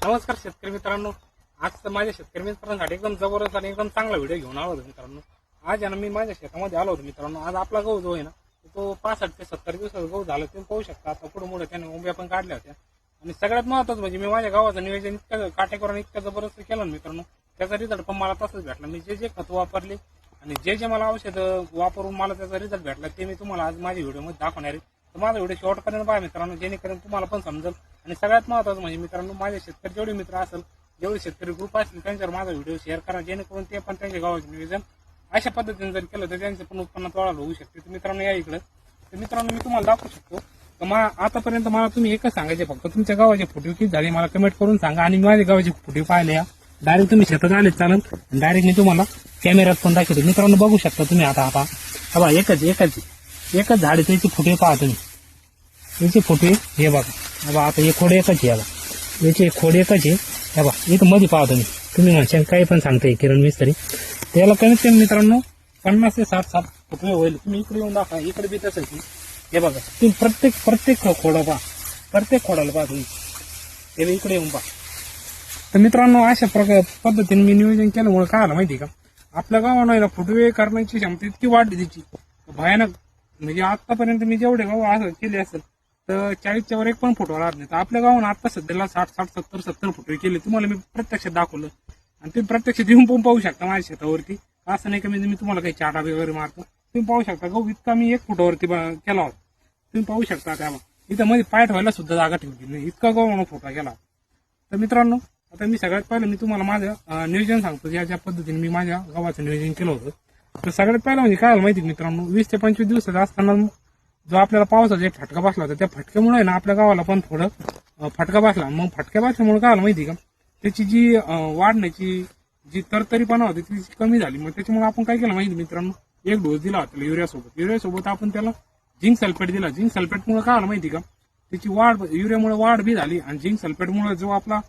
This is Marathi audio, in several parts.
नमस्कार शेतकरी मित्रांनो. आज तर माझ्या शेतकरी मित्रांसाठी एकदम जबरदस्त आणि एकदम चांगला व्हिडिओ घेऊन आलो होतो मित्रांनो. आज आहे ना मी माझ्या शेतामध्ये आलो होतो मित्रांनो. आज आपला गहू जो आहे ना तो 65 ते 70 दिवसाचा गहू झाला. तुम्ही पाहू शकता. आता पुढे मोठे त्याने उंब्या पण काढल्या होत्या. आणि सगळ्यात महत्त्वाचं म्हणजे मी माझ्या गावाचं नियोजन इतकं काटेकोर इतकं जबरदस्त केलं ना मित्रांनो. त्याचा रिझल्ट पण मला तसंच भेटला. मी जे खत वापरले आणि जे मला औषध वापरून मला त्याचा रिझल्ट भेटला ते मी तुम्हाला आज माझ्या व्हिडिओमध्ये दाखवणार आहे. तर माझा व्हिडिओ शेवटपर्यंत पहा मित्रांनो, जेणेकरून तुम्हाला पण समजेल. आणि सगळ्यात महत्त्वाचं म्हणजे मित्रांनो, माझे शेतकरी जेवढे मित्र असेल, जेवढे शेतकरी ग्रुप असतील त्यांच्यावर माझा व्हिडिओ शेअर करा, जेणेकरून ते पण त्यांच्या गावाचे नियोजन अशा पद्धतीने जर केलं तर त्यांचं पण उत्पन्नात वाढ होऊ शकते. तर मित्रांनो या इकडे. तर मित्रांनो मी तुम्हाला दाखवू शकतो. तर आतापर्यंत मला तुम्ही एकच सांगायचे, फक्त तुमच्या गावाचे फोटो किती झाले मला कमेंट करून सांगा. आणि माझ्या गावाचे फोटो पाहिले या डायरेक्ट तुम्ही शेतात आले चालेल. डायरेक्ट मी तुम्हाला कॅमेऱ्यात पण दाखवतो. मित्रांनो बघू शकता तुम्ही. आता एकच झाड आहे, त्याचे फोटो पहा तुम्ही. याचे फोटो हे बघा. आता हे खोड एकच आहे. याचे खोड एकच आहे. हे बघा इथं मध्ये पाहा तुम्ही म्हणशाल काही पण सांगताय किरण मिस्त्री. त्याला कमीत कमी मित्रांनो 50 ते 60 फोटो होईल. तुम्ही इकडे येऊन दाखवा. इकडे बी तसंच आहे. हे बघा तुम्ही प्रत्येक खोडा पहा. प्रत्येक खोडाला पहा तुम्ही. ते इकडे येऊन पहा. तर मित्रांनो अशा पद्धतीने मी नियोजन केल्यामुळे काय आलं माहिती का, आपल्या गावाला फोटो करण्याची क्षमता इतकी वाढली त्याची भयानक. म्हणजे आतापर्यंत मी जेवढे गाव असं केले असेल तर 40च्या वर एक पण फोटो राहत नाही. तर आपल्या गावानं आता सध्याला 60-70 फोटो केले. तुम्हाला मी प्रत्यक्षात दाखवलं आणि तुम्ही प्रत्यक्षात येऊन पण पाहू शकता माझ्या शेतावरती. असं नाही का मी तुम्हाला काही चाटा वगैरे मारतो. तुम्ही पाहू शकता गहू इतका मी 1 फुटावरती केला होता. तुम्ही पाहू शकता. त्याला इथं मध्ये पाय ठेवायला सुद्धा जागा ठेवली नाही, इतका गहू फोटो केला. तर मित्रांनो आता मी सगळ्यात पहिलं मी तुम्हाला माझं नियोजन सांगतो, ज्या पद्धतीने मी माझ्या गावाचं नियोजन केलं होतं. तर सगळ्यात पहिलं म्हणजे काय माहिती मित्रांनो, 20 ते 25 दिवसाचा असताना जो आपल्याला पावसाचा एक फटका बसला होता, त्या फटक्यामुळे ना आपल्या गावाला पण थोडं फटका बसला. मग फटका बसल्यामुळे काय माहिती का, त्याची जी वाढण्याची जी तरतरीपणा होती ती कमी झाली. मग त्याच्यामुळे आपण काय केलं माहिती मित्रांनो, एक डोस दिला होता युरियासोबत आपण त्याला झिंक सल्फेट दिला. झिंक सल्फेटमुळे काय आलं माहिती का, त्याची वाढ युरियामुळे वाढ बी झाली आणि झिंक सल्फेटमुळे जो आपला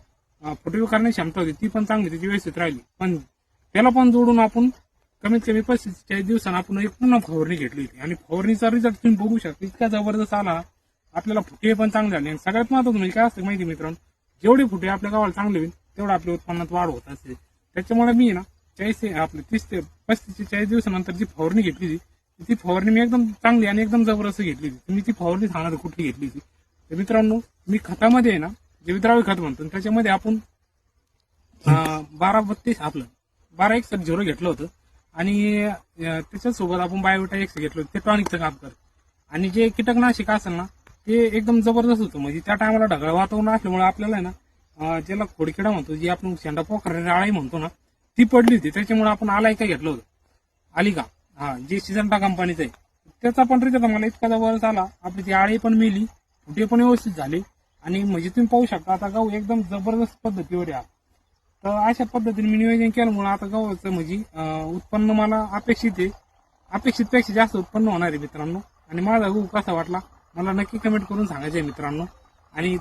फोटो करण्याची क्षमता होती ती पण चांगली, त्याची व्यवस्थित राहिली. पण त्याला पण जोडून आपण कमीत कमी 35-40 दिवसांना आपण एक पूर्ण फवारणी घेतली होती. आणि फवारणीचा रिझल्ट तुम्ही बघू शकता, इतका जबरदस्त आला. आपल्याला फुटे पण चांगले झाले. आणि सगळ्यात महत्त्वाचं म्हणजे काय असतं माहिती मित्रांनो, जेवढे फुटे आपल्या गावाला चांगले होईल तेवढं आपल्या उत्पन्नात वाढ होत असते. त्याच्यामुळे मी ना 30 ते 35 ते 40 दिवसानंतर जी फवारणी घेतली होती ती फवारणी मी एकदम चांगली आणि एकदम जबरदस्त घेतली होती. तुम्ही ती फवारणी सांगणार कुठली घेतली होती. तर मित्रांनो मी खतामध्ये आहे ना, जे विद्राव्य खत म्हणतो त्याच्यामध्ये आपण 12-32 आपलं 12-1-0 घेतलं होतं. आणि त्याच्यासोबत आपण बायोटा एक्स घेतलं होतं, ते टॉनिकचं काम करतं. आणि जे कीटकनाशक असेल ना ते एकदम जबरदस्त होतं. म्हणजे त्या टायमाला ढगाळ वातावरण असल्यामुळे आपल्याला ना ज्याला खोडकिडा म्हणतो, जी आपण शेंडा पोखर आळी म्हणतो ना, ती पडली होती. त्याच्यामुळे आपण आलायका घेतलं होतं, आलिका जे सिजंटा कंपनीचं आहे. त्याचा पण रिझल्ट मला इतका जबरदस्त आला. आपली ती आळी पण मेली, फुटे पण व्यवस्थित झाले. आणि म्हणजे तुम्ही पाहू शकता आता गहू एकदम जबरदस्त पद्धतीवर आहे. तर अशा पद्धतीने मी नियोजन केल्यामुळे आता गव्हाचं म्हणजे उत्पन्न मला अपेक्षितपेक्षा जास्त उत्पन्न होणार आहे मित्रांनो. आणि माझा गहू कसा वाटला मला नक्की कमेंट करून सांगायचं आहे मित्रांनो. आणि